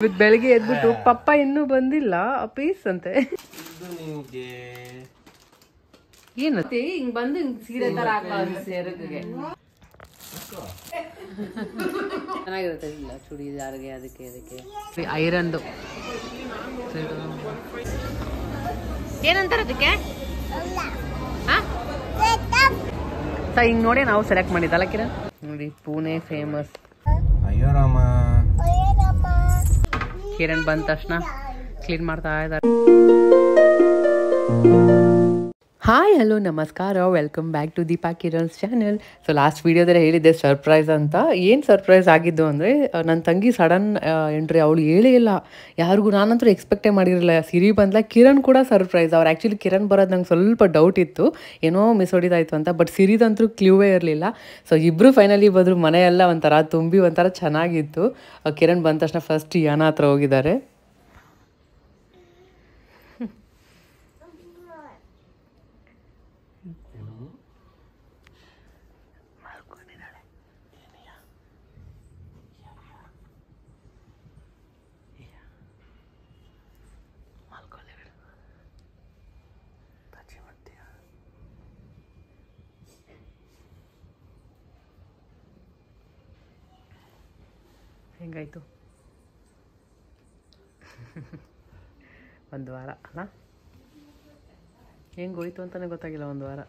ಬೆಳಿಗ್ಗೆ ಎದ್ಬಿಟ್ಟು ಪಪ್ಪ ಇನ್ನೂ ಬಂದಿಲ್ಲ ಪೀಸ್ ಅಂತೆ. ಏನು ಹಿಂಗ್ ಬಂದು ಸೀರೆ ತರ ಸೆರಗಿಗೆ ಚೆನ್ನಾಗಿರುತ್ತೆ. ಇಲ್ಲ ಚೂಡಿದಾರ್ಗೆ ಅದಕ್ಕೆ ಐರನ್ದು ಏನಂತಾರೆ ಅದಕ್ಕೆ ಹಿಂಗ್ ನೋಡಿ ನಾವು ಸೆಲೆಕ್ಟ್ ಮಾಡಿದ್ದಲ್ಲ ಕಿರಣ್. ನೋಡಿ ಪುಣೆ ಫೇಮಸ್. ಅಯ್ಯೋ ರಾಮ, ಕಿರಣ್ ಬಂದ ತಕ್ಷಣ ಕ್ಲೀನ್ ಮಾಡ್ತಾ ಇದ್ದಾರೆ. ಹಾಯ್ ಹಲೋ ನಮಸ್ಕಾರ, welcome back to Deepa Kiran's channel. So last ವೀಡಿಯೋದಲ್ಲಿ ಹೇಳಿದ್ದೆ ಸರ್ಪ್ರೈಸ್ ಅಂತ. ಏನು ಸರ್ಪ್ರೈಸ್ ಆಗಿದ್ದು ಅಂದರೆ ನನ್ನ ತಂಗಿ ಸಡನ್ ಎಂಟ್ರಿ. ಅವಳು ಹೇಳೇ ಇಲ್ಲ ಯಾರಿಗೂ. ನಾನಂತೂ ಎಕ್ಸ್ಪೆಕ್ಟೇ ಮಾಡಿರಲಿಲ್ಲ. ಸಿರಿ ಬಂದ್ಲ, ಕಿರಣ್ ಕೂಡ ಸರ್ಪ್ರೈಸ್. ಅವ್ರು ಆ್ಯಕ್ಚುಲಿ ಕಿರಣ್ ಬರೋದು ನಂಗೆ ಸ್ವಲ್ಪ ಡೌಟ್ ಇತ್ತು, ಏನೋ ಮಿಸ್ ಹೊಡಿದಾಯ್ತು ಅಂತ. ಬಟ್ ಸಿರಿದಂತೂ ಕ್ಲೂವೇ ಇರಲಿಲ್ಲ. ಸೊ ಇಬ್ಬರು ಫೈನಲಿ ಬಂದರು. ಮನೆಯೆಲ್ಲ ಒಂಥರ ತುಂಬಿ ಒಂಥರ ಚೆನ್ನಾಗಿತ್ತು. ಕಿರಣ್ ಬಂದ ತಕ್ಷಣ ಫಸ್ಟ್ ಯಾನ ಹತ್ರ ಹೋಗಿದ್ದಾರೆ. ಹೆಂಗಾಯ್ತು? ಒಂದು ವಾರ ಅಲ್ಲ, ಹೆಂಗೋಯ್ತು ಅಂತಲೇ ಗೊತ್ತಾಗಿಲ್ಲ. ಒಂದು ವಾರ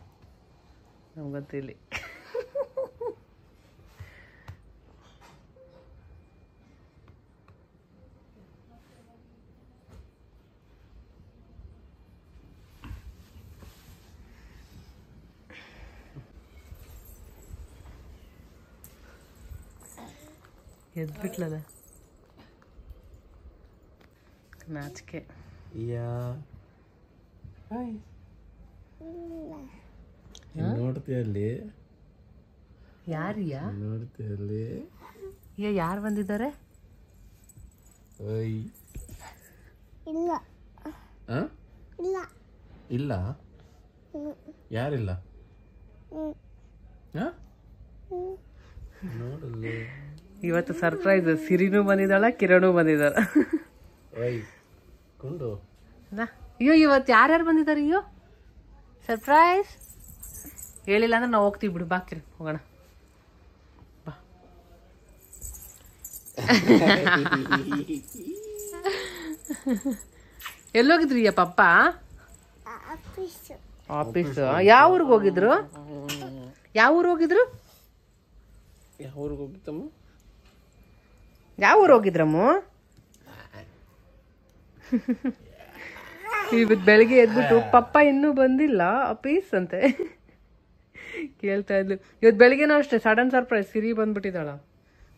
ನಮ್ಗಂತೂ ಇಲ್ಲಿ ಎದ್ಬಿಟ್ಲದ ನಾಚಿಕೆ. ನೋಡ್ತೀಯಲ್ಲಿ ಯಾರಿಯಾ? ನೋಡ್ತೀಯಲ್ಲಿ ಯಾರು ಬಂದಿದ್ದಾರೆ? ಇಲ್ಲ ಇಲ್ಲ ಯಾರಿಲ್ಲ ನೋಡಲ್ಲಿ. ಇವತ್ತು ಸರ್ಪ್ರೈಸ್. ಸಿರಿನೂ ಬಂದಿದ್ದಾಳ, ಕಿರಣೂ ಬಂದಿದ್ದಾಳ. ಅಯ್ಯೋ ಇವತ್ತು ಯಾರ್ಯಾರು ಬಂದಿದ್ದಾರೆ? ಅಯ್ಯೋ ಸರ್ಪ್ರೈಸ್. ಹೇಳಿಲ್ಲ ಅಂದ್ರೆ ನಾವು ಹೋಗ್ತೀವಿ ಬಿಡು. ಬಾ ಕಿರಣ್ ಹೋಗೋಣ ಬಾ. ಎಲ್ಲೋಗಿದ್ರಿ ಪಪ್ಪ? ಆಫೀಸ್. ಯಾವ ಊರಿಗೆ ಹೋಗಿದ್ರು? ಯಾವ ಊರಿಗೆ ಹೋಗಿದ್ರು? ಯಾವ ಊರಿಗೆ ಹೋಗಿತ್ತಮ್ಮ? ಯಾವ ಊರು ಹೋಗಿದ್ರಮ್ಮ? ಇವತ್ತು ಬೆಳಿಗ್ಗೆ ಎದ್ಬಿಟ್ಟು ಪಪ್ಪ ಇನ್ನೂ ಬಂದಿಲ್ಲ ಪೀಸ್ ಅಂತೆ ಕೇಳ್ತಾ ಇದ್ಲು. ಇವತ್ತು ಬೆಳಿಗ್ಗೆನೂ ಅಷ್ಟೇ ಸಡನ್ ಸರ್ಪ್ರೈಸ್. ಸಿರಿ ಬಂದ್ಬಿಟ್ಟಿದ್ದಾಳ.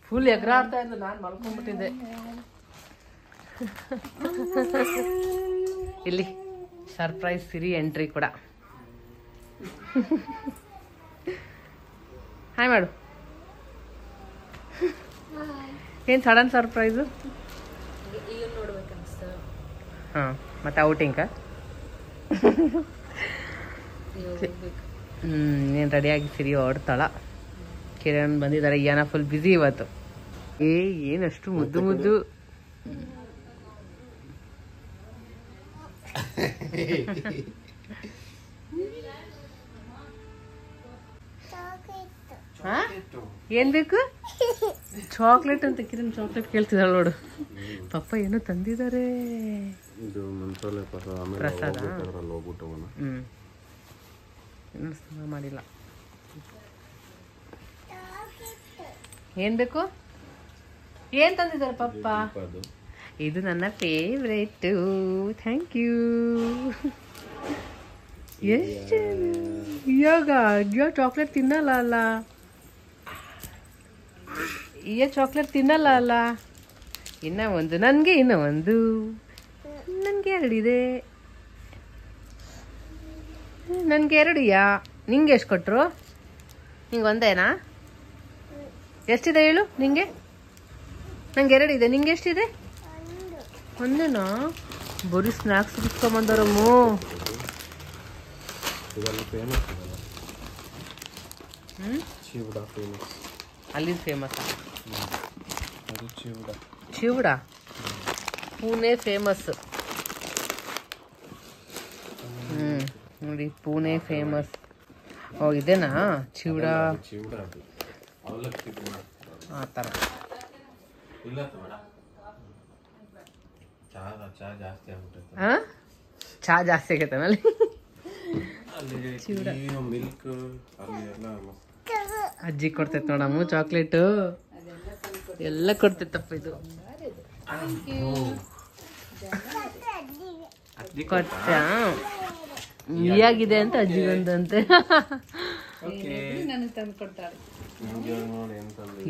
ಫುಲ್ ಎಗರಾಡ್ತಾ ಇದ್ಲು. ನಾನು ಮಲ್ಕೊಂಡ್ಬಿಟ್ಟಿದ್ದೆ. ಇಲ್ಲಿ ಸರ್ಪ್ರೈಸ್ ಸಿರಿ ಎಂಟ್ರಿ ಕೂಡ. ಹಾಯ್ ಮಾಡು. ಏನು ಸಡನ್ ಸರ್ಪ್ರೈಸು? ಹಾಂ, ಮತ್ತೆ ಔಟಿಂಗ? ನೀನು ರೆಡಿಯಾಗಿ ಸಿರಿ ಹೊಡ್ತಾಳ. ಕಿರಣ್ ಬಂದಿದ್ದಾರೆ. ಯಾನ ಫುಲ್ ಬ್ಯುಸಿ ಇವತ್ತು. ಏನಷ್ಟು ಮುದ್ದು ಮುದ್ದು. ಏನ್ ಬೇಕು? ಚಾಕ್ಲೇಟ್ ಅಂತ. ಕಿರಣ್ ಚಾಕ್ಲೇಟ್ ಕೇಳ್ತಿದ್ದಾಳ ನೋಡು. ಪಪ್ಪ ಏನೋ ತಂದಿದ್ದಾರೆ. ಪ್ರಸಾದ. ಇನ್ನೂ ಮಾಡಿಲ್ಲ. ಏನ್ ಬೇಕು? ಏನ್ ತಂದಿದ್ದಾರೆ ಪಪ್ಪ? ಇದು ನನ್ನ ಫೇವ್ರೇಟ್. Thank you. ಎಷ್ಟು ಇವಾಗ ಚಾಕ್ಲೇಟ್ ತಿನ್ನಲ್ಲ ಅಲ್ಲ? ಚಾಕ್ಲೇಟ್ ತಿನ್ನಲ್ಲ ಅಲ್ಲ? ಇನ್ನ ಒಂದು ನನಗೆ, ಇನ್ನ ಒಂದು ನನಗೆ. ಎರಡಿದೆ. ನನಗೆ ಎರಡಿಯಾ? ನಿಂಗೆ ಎಷ್ಟು ಕೊಟ್ಟರು? ನಿಂಗೆ ಒಂದೇನಾ? ಎಷ್ಟಿದೆ ಹೇಳು ನಿಂಗೆ? ನಂಗೆ ಎರಡಿದೆ. ನಿಂಗೆ ಎಷ್ಟಿದೆ? ಒಂದೇನಾ? ಬರೀ ಸ್ನ್ಯಾಕ್ಸ್ ಬಿಟ್ಕೊಂಬಂದವರಮ್ಮ. ಅಲ್ಲಿ ಫೇಮಸ್ ಚಿವಡ. ಪುಣೆ ಫೇಮಸ್. ನೋಡಿ ಪುಣೆ ಫೇಮಸ್. ಓ ಇದೇನಾ ಚಿವಡ ಆ ಥರ. ಚಾ ಜಾಸ್ತಿ ಆಗೈತನಲ್ಲಿ. ಅಜ್ಜಿ ಕೊಡ್ತೈತೆ ನೋಡಮ್ಮ ಚಾಕ್ಲೇಟು ಎಲ್ಲ ಕೊಡ್ತೈತಪ್ಪ. ಇದು ಕೊಟ್ಟ ಆಗಿದೆ ಅಂತ ಅಜ್ಜಿಗೊಂದಂತೆ.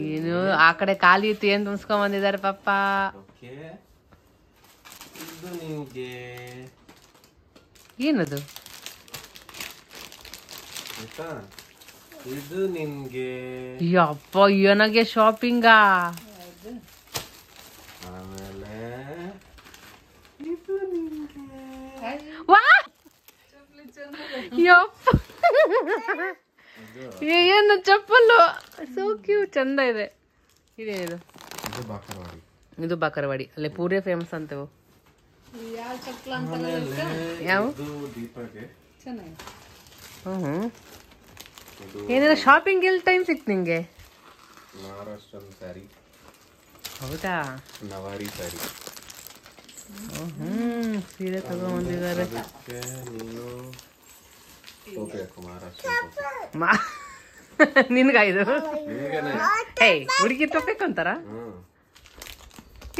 ಏನು ಆ ಕಡೆ ಖಾಲಿ ಇತ್ತು, ಏನ್ ತುಂಬಿಸ್ಕೊಂಡ್ ಬಂದಿದ್ದಾರೆ ಪಾಪ. ಏನದು? ಇದು ನಿನ್ಗೆ. ಯಪ್ಪ ನನಗೆ ಶಾಪಿಂಗಾ? ಆಮೇಲೆ ಏನು ಚಪ್ಪಲು ಸೋ ಕ್ಯೂಟ್, ಚಂದ ಇದೆ. ಇದೇನಿದು? ಇದು ಬಾಕರವಾಡಿ. ಅಲ್ಲೇ ಪೂರೆ ಫೇಮಸ್ ಅಂತೇವು. ಯಾವ ಏನೇನೋ ಶಾಪಿಂಗ್ ಎಲ್ಲಿ ಟೈಮ್ ಸಿಕ್ತು ನಿಂಗೆ? ಮಹಾರಾಷ್ಟ್ರನ್ ಸ್ಯಾರಿ. ಹೌದಾ? ನವಾರಿ ಸ್ಯಾರಿ. ಸೀರೆ ತಗೊಂಡಿದ್ದಾರೆ. ನಿನ್ಗಾಯ್ದು ಹುಡುಗಿ ತಪ್ಪಬೇಕು ಅಂತಾರ.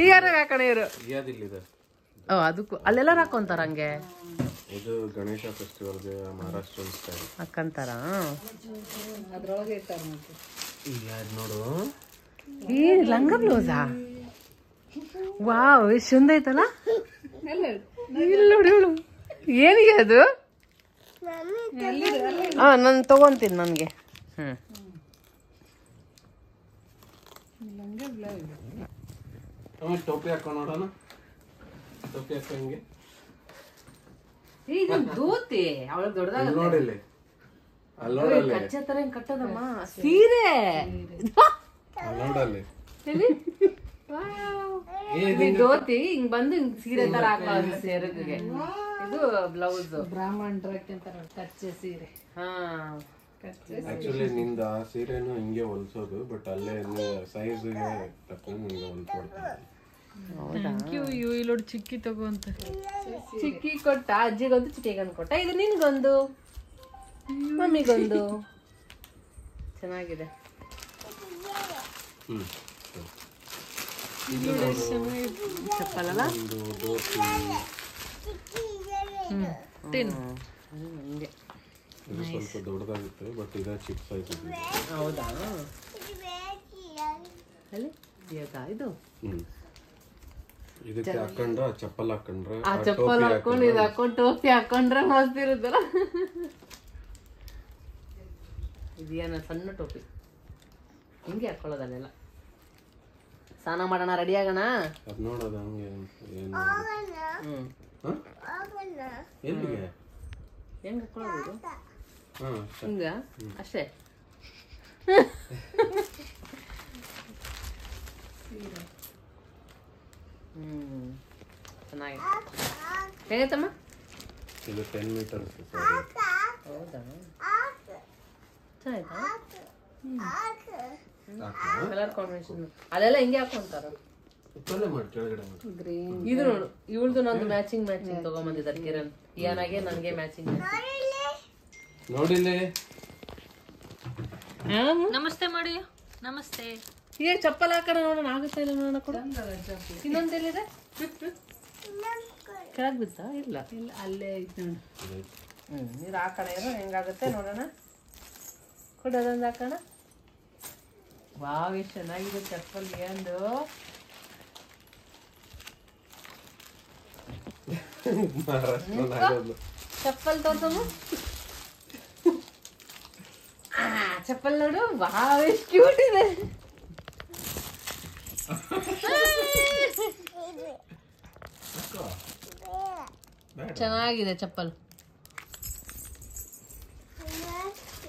ಈಗ ಹಾಕೋಣ ಇವರು. ಅದಕ್ಕೂ ಅಲ್ಲೆಲ್ಲ ಹಾಕೊಂತಾರ ಹಂಗೆ. ಇದು ಗಣೇಶ ಫೆಸ್ಟಿವಲ್ಗೆ ಮಹಾರಾಷ್ಟ್ರ ಸ್ಟೈಲ್ ಹಾಕಂತಾರ. ನೋಡು ಏ ಲಂಗ ಬ್ಲೌಸಾ? ವಾವ್ ಎಷ್ಟು ಚಂದ ಐತಲ್ಲ. ಇಲ್ಲ ನೋಡಿ ಏನಿಗೆ ಅದು? ನಾನು ತಗೊಂತೀನಿ ನನ್ಗೆ. ಟೋಪಿ ಹಾಕೊಂಡು ನೋಡೋಣ. ಟೋಪಿ ಹಾಕೋ ಹಿಂಗೆ. ದೋತಿ ಅವಳಿಗೆ ದೊಡ್ಡದಾಗ ನೋಡಿಲ್ಲಿ ಕಚ್ಚೆ ತರ ಹೆಂಗ್ ಕಟ್ಟದಮ್ಮ ಸೀರೆ. ನೋಡಲ್ಲಿ ದೋತಿ ಹಿಂಗ್ ಬಂದು ಹಿಂಗ್ ಸೀರೆ ತರ ಹಾಕೋದು ಸೆರಗಿಗೆ. ಇದು ಬ್ಲೌಸ್ ಬ್ರಾಹ್ಮಣರ ಕಚ್ಚೆ ಸೀರೆ. ಆಕ್ಚುಲಿ ನಿಂದ ಆ ಸೀರೆನು ಹಿಂಗೆ ಹೊಲ್ಸೋದು, ಬಟ್ ಅಲ್ಲೇ ಸೈಜ್ಗೆ ತಕ್ಕಂಗೆ ನಿಂಗೆ ಹೊಲ್ಸ್ಕೊಡ್ತಾರೆ. ಇಲ್ಲೋಡು ಚಿಕ್ಕಿ ತಗೋಂತ. ಚಿಕ್ಕಿ ಕೊಟ್ಟ ಅಜ್ಜಿಗೊಂದು ಚಿಕ್ಕಿಗೊಂದು ಕೊಟ್ಟ. ಇದು ನಿನ್ಗೊಂದು ಮಮ್ಮಿಗೊಂದು. ಚೆನ್ನಾಗಿದೆ. ಚಪ್ಪಲಲ್ಲ ಇದು ಸ್ವಲ್ಪ ದೊಡ್ಡದಾಗುತ್ತೆ, ಬಟ್ ಇದ ಚಿಕ್ಕ ಸೈಜ್. ಹೌದಾ? ಇದು ಇದಕ್ಕೆ ಹಾಕೊಂಡ್ರೆ ಚಪ್ಪಲ್ ಹಾಕೊಂಡ್ರೆ ಆ ಚಪ್ಪಲ್ ಹಾಕೊಂಡು ಇದು ಹಾಕೊಂಡು ಟೋಪಿ ಹಾಕೊಂಡ್ರೆ ಮಸ್ತ್ ಇರುತ್ತಲ್ಲ. ಇದೇನ ಸಣ್ಣ ಟೋಪಿ ಹಿಂಗೆ ಹಾಕೊಳ್ಳೋದಲ್ಲೆಲ್ಲ. ಸ್ನಾನ ಮಾಡೋಣ, ರೆಡಿ ಆಗೋಣ. ಅದ್ ನೋಡೋದು ಹಂಗೆ ಏನು ಎಲ್ಲಿಗೆ ಹೆಂಗ್ ಹಾಕೊಳ್ಳೋದು? ಹಿಂಗ ಅಷ್ಟೇ. ಚೆನ್ನಾಗಿದೆ. ಹೇಗತ್ತಮ್ಮ? ಇದು 10 ಮೀಟರ್ಸ್. ಹೌದಾ? ಚೆನ್ನಾಯ್ತಾ? ಕಲರ್ ಕಾಂಬಿನೇಷನ್ ಅಲ್ಲೆಲ್ಲ ಹಿಂಗೆ ಹಾಕೊಂತಾರ. ಇದು ನೋಡು, ಇವಳ್ದು ನಂದು ಮ್ಯಾಚಿಂಗ್ ತಗೊಂಬಂದಿದ್ದಾರೆ ಕಿರಣ್. ಏನಾಗೆ ನನಗೆ ಮ್ಯಾಚಿಂಗ್. ನೋಡಿಲ್ಲಿ ನಮಸ್ತೆ ಮಾಡಿ. ನಮಸ್ತೆ. ಈಗ ಚಪ್ಪಲ್ ಹಾಕೋಣ ನೋಡೋಣ, ಆಗುತ್ತಾ ಇಲ್ಲ ನೋಡೋಣ. ಕೊಡು. ಇನ್ನೊಂದು ಎಲ್ಲಿದೆ? ಕೆಳಗೆ ಬಿತ್ತಾ? ಇಲ್ಲ ಇಲ್ಲ, ಅಲ್ಲೇ ಐತೆ ನೋಡಿ. ನೀರು ಹಾಕೋಣ, ಏನೋ ಹೆಂಗಾಗುತ್ತೆ ನೋಡೋಣ. ಕೊಡು ಅದೊಂದು ಹಾಕೋಣ. ವಾವ್ ಎಷ್ಟು ಚೆನ್ನಾಗಿದೆ ಚಪ್ಪಲ್. ಎಂದು ಚಪ್ಪಲ್ ತೋರ್ಸಮ್ಮ. ಚಪ್ಪಲ್ ನೋಡು, ವಾವ್ ಎಷ್ಟು ಕ್ಯೂಟ್ ಇದೆ. ಚೆನ್ನಾಗಿದೆ ಚಪ್ಪಲ್.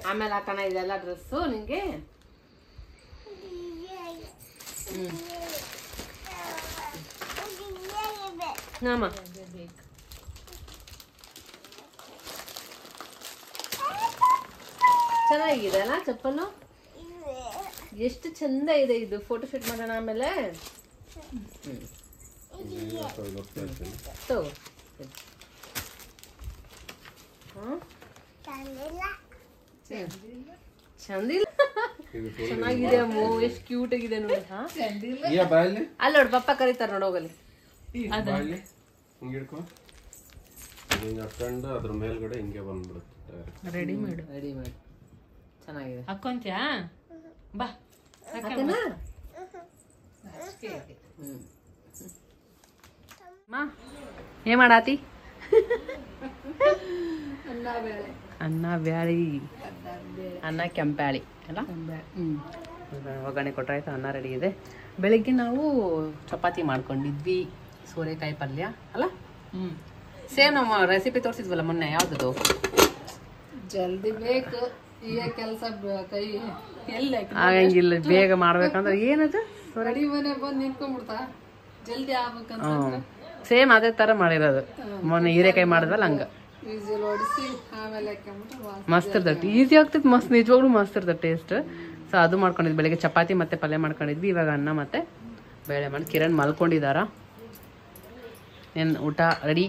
ಆಮೇಲೆ ಹಾಕೋಣ ಇದೆಲ್ಲ ಡ್ರೆಸ್ಸು ನಿಂಗೆ. ನಾಮ ಚೆನ್ನಾಗಿದೆ ಅಲ್ಲ ಚಪ್ಪಲು ಎಷ್ಟು ಚಂದ ಇದೆ ಇದು ಫೋಟೋ ಶೂಟ್ ಮಾಡೋಣ ಆಮೇಲೆ ತಗೋ. ಚಂದಿಲ್ಲ ಚೆನ್ನಾಗಿದೆ ಅಮ್ಮ ಎಷ್ಟು ಕ್ಯೂಟ್ ಆಗಿದೆ ನೋಡಿ. ಅಲ್ಲಿ ನೋಡಿ ಪಪ್ಪ ಕರೀತಾರ ನೋಡು ಹೋಗಲಿ. ಹಾಕೊಂಡು ಅದ್ರ ಮೇಲ್ಗಡೆ ಹಿಂಗೆ ಬಂದ್ಬಿಡುತ್ತೆ. ರೆಡಿಮೇಡ್ ಚೆನ್ನಾಗಿದೆ. ಹಾಕೊಂತ್ಯಾ ಬಾ ಹಾಕನಾ? ಏನ್ ಮಾಡಾತಿ? ಅನ್ನ ಬ್ಯಾಳಿ ಅನ್ನ ಕೆಂಪ್ಯಾಳಿ ಅಲ್ಲ. ಒಗ್ಗರಣೆ ಕೊಟ್ರಾಯ್ತು, ಅನ್ನ ರೆಡಿ ಇದೆ. ಬೆಳಿಗ್ಗೆ ನಾವು ಚಪಾತಿ ಮಾಡ್ಕೊಂಡಿದ್ವಿ, ಸೋರೆಕಾಯಿ ಪಲ್ಯ ಅಲ್ಲ. ಸೇಮ್ ನಮ್ಮ ರೆಸಿಪಿ ತೋರಿಸಿದ್ವಲ್ಲ ಮೊನ್ನೆ, ಯಾವ್ದು ಜಲ್ದಿ ಬೇಕು ಈಗ ಕೆಲಸ ಕೈ ಎಲ್ಲ ಆಗಂಗಿಲ್ಲ. ಬೇಗ ಮಾಡ್ಬೇಕಂದ್ರೆ ಏನದು ರೆಡಿ ಮನೆ ಬಂದು ನಿಂತ್ಕೊಂಡ್ಬಿಡ್ತಾ ಜಲ್ದಿ ಆಗ್ಬೇಕಂತ ಸೇಮ್ ಅದೇ ತರ ಮಾಡಿರೋದು. ಮೊನ್ನೆ ಹೀರೆಕಾಯಿ ಮಾಡಿದ್ವಲ್ಲ ಹಂಗ ವಿಸಿಲ್ ಹೊಡಿಸಿ ಆಮೇಲೆ ಹಾಕೊಂಡ್ಬಿಟ್ರೆ ಮಸ್ತ್ ಇರ್ತೈತಿ. ಈಸಿ ಆಗ್ತೈತಿ, ಮಸ್ತ್ ನಿಜವಾಗ್ಲೂ ಮಸ್ತ್ ಇರ್ತೈತೆ ಟೇಸ್ಟ್. ಸೊ ಅದು ಮಾಡ್ಕೊಂಡಿದ್ವಿ ಬೆಳಿಗ್ಗೆ, ಚಪಾತಿ ಮತ್ತೆ ಪಲ್ಯ ಮಾಡ್ಕೊಂಡಿದ್ವಿ. ಇವಾಗ ಅನ್ನ ಮತ್ತೆ ಬೇಳೆ ಮಾಡಿ. ಕಿರಣ್ ಮಲ್ಕೊಂಡಿದಾರ. ಏನ್ ಊಟ ರೆಡಿ?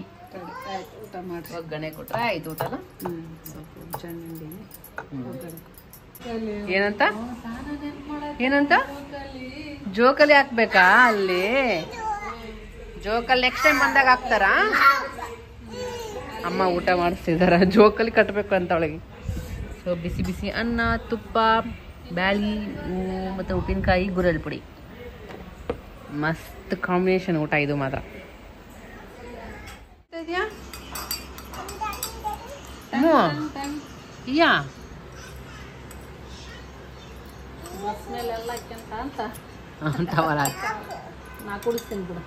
ಊಟ ಮಾಡಿ ಒಗ್ಗರಣೆ ಕೊಟ್ರೆ ಆಯ್ತು ಊಟ. ಏನಂತ ಏನಂತ ಜೋಕಲ್ಲಿ ಹಾಕ್ಬೇಕಾ? ಅಲ್ಲಿ ಜೋಕಲ್ಲಿ ನೆಕ್ಸ್ಟ್ ಟೈಮ್ ಬಂದಾಗ ಹಾಕ್ತಾರಾ? ಅಮ್ಮ ಊಟ ಮಾಡಿಸ್ತಿದಾರ, ಜೋಕಲ್ಲಿ ಕಟ್ಟಬೇಕು ಅಂತ ಅವಳಿಗೆ. ಸೊ ಬಿಸಿ ಬಿಸಿ ಅನ್ನ, ತುಪ್ಪ, ಬ್ಯಾಳಿ ಮತ್ತು ಉಪ್ಪಿನಕಾಯಿ, ಗುರೆಳ್ ಪುಡಿ. ಮಸ್ತ್ ಕಾಂಬಿನೇಷನ್ ಊಟ ಇದು ಮಾತ್ರ. ಯಾ ಬಸ್ ಮೇಲೆಲ್ಲ ಅಂತ ಟವರ್ ನಾ ಕುಡಿಸ್ತೀನಿ ಬಿಡು.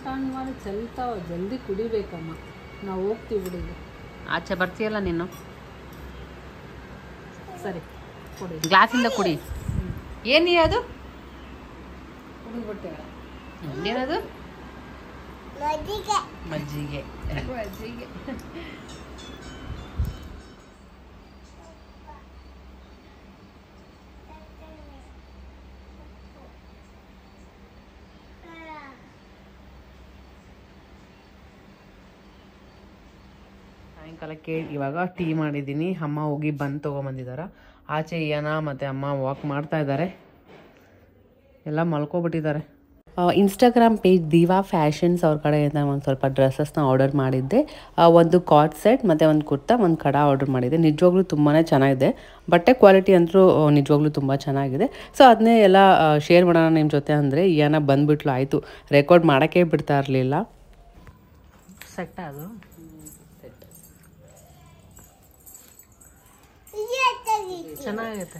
ಟನ್ ಮಾಡಿ ಚೆಲ್ತಾವ, ಜಲ್ದಿ ಕುಡಿಬೇಕಮ್ಮ. ನಾವು ಹೋಗ್ತೀವಿ ಬಿಡಿ. ಆಚೆ ಬರ್ತೀಯಲ್ಲ ನೀನು, ಸರಿ ಕುಡಿ. ಗ್ಲಾಸಿಂದ ಕುಡಿ. ಏನಿ ಅದು? ಕುಡಿಬಿಟ್ಟೆ ಏನದು? ಮಜ್ಜಿಗೆ. ಮಜ್ಜಿಗೆ. ಸಾಯಂಕಾಲಕ್ಕೆ ಇವಾಗ ಟೀ ಮಾಡಿದ್ದೀನಿ. ಅಮ್ಮ ಹೋಗಿ ಬಂದು ತೊಗೊಂಬಂದಿದ್ದಾರೆ. ಆಚೆ ಇಯಾನ ಮತ್ತು ಅಮ್ಮ ವಾಕ್ ಮಾಡ್ತಾ ಇದ್ದಾರೆ. ಎಲ್ಲ ಮಲ್ಕೊಬಿಟ್ಟಿದ್ದಾರೆ. ಇನ್ಸ್ಟಾಗ್ರಾಮ್ ಪೇಜ್ ದಿವಾ ಫ್ಯಾಷನ್ಸ್ ಅವ್ರ ಕಡೆಯಿಂದ ಒಂದು ಸ್ವಲ್ಪ ಡ್ರೆಸ್ಸಸ್ನ ಆರ್ಡರ್ ಮಾಡಿದ್ದೆ. ಒಂದು ಕಾಟ್ ಸೆಟ್ ಮತ್ತು ಒಂದು ಕುರ್ತಾ, ಒಂದು ಕಡ ಆರ್ಡರ್ ಮಾಡಿದ್ದೆ. ನಿಜವಾಗ್ಲೂ ತುಂಬಾ ಚೆನ್ನಾಗಿದೆ. ಬಟ್ಟೆ ಕ್ವಾಲಿಟಿ ಅಂತೂ ನಿಜವಾಗ್ಲೂ ತುಂಬ ಚೆನ್ನಾಗಿದೆ. ಸೊ ಅದನ್ನೇ ಎಲ್ಲ ಶೇರ್ ಮಾಡೋಣ ನಿಮ್ಮ ಜೊತೆ ಅಂದರೆ ಇಯಾನ ಬಂದುಬಿಟ್ಲು. ಆಯಿತು, ರೆಕಾರ್ಡ್ ಮಾಡೋಕ್ಕೆ ಬಿಡ್ತಾ ಇರಲಿಲ್ಲ. ಸೆಟ್ ಅದು ಚೆನ್ನಾಗೈತೆ.